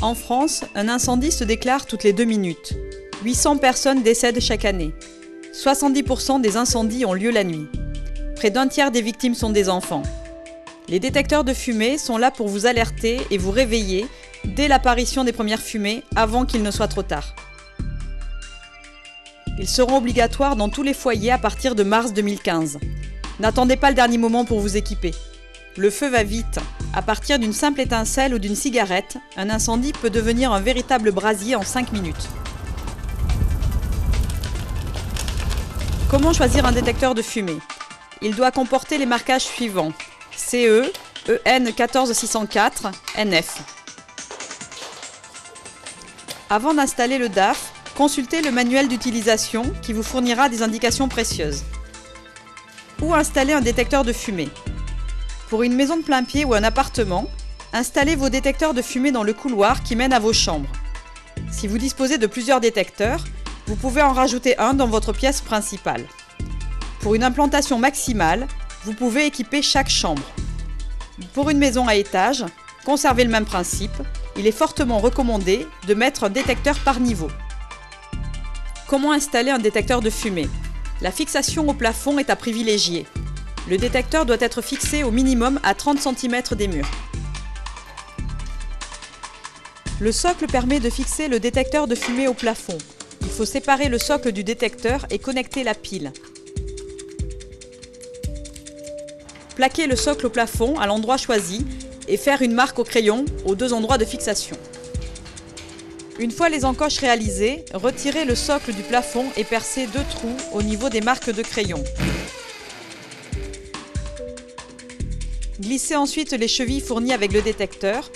En France, un incendie se déclare toutes les 2 minutes. 800 personnes décèdent chaque année. 70% des incendies ont lieu la nuit. Près d'un tiers des victimes sont des enfants. Les détecteurs de fumée sont là pour vous alerter et vous réveiller dès l'apparition des premières fumées, avant qu'il ne soit trop tard. Ils seront obligatoires dans tous les foyers à partir de mars 2015. N'attendez pas le dernier moment pour vous équiper. Le feu va vite. À partir d'une simple étincelle ou d'une cigarette, un incendie peut devenir un véritable brasier en 5 minutes. Comment choisir un détecteur de fumée? Il doit comporter les marquages suivants: CE, EN 14604, NF. Avant d'installer le DAF, consultez le manuel d'utilisation qui vous fournira des indications précieuses. Où installer un détecteur de fumée? Pour une maison de plein pied ou un appartement, installez vos détecteurs de fumée dans le couloir qui mène à vos chambres. Si vous disposez de plusieurs détecteurs, vous pouvez en rajouter un dans votre pièce principale. Pour une implantation maximale, vous pouvez équiper chaque chambre. Pour une maison à étage, conservez le même principe. Il est fortement recommandé de mettre un détecteur par niveau. Comment installer un détecteur de fumée? La fixation au plafond est à privilégier. Le détecteur doit être fixé au minimum à 30 cm des murs. Le socle permet de fixer le détecteur de fumée au plafond. Il faut séparer le socle du détecteur et connecter la pile. Plaquez le socle au plafond à l'endroit choisi et faire une marque au crayon aux 2 endroits de fixation. Une fois les encoches réalisées, retirez le socle du plafond et percez 2 trous au niveau des marques de crayon. Glissez ensuite les chevilles fournies avec le détecteur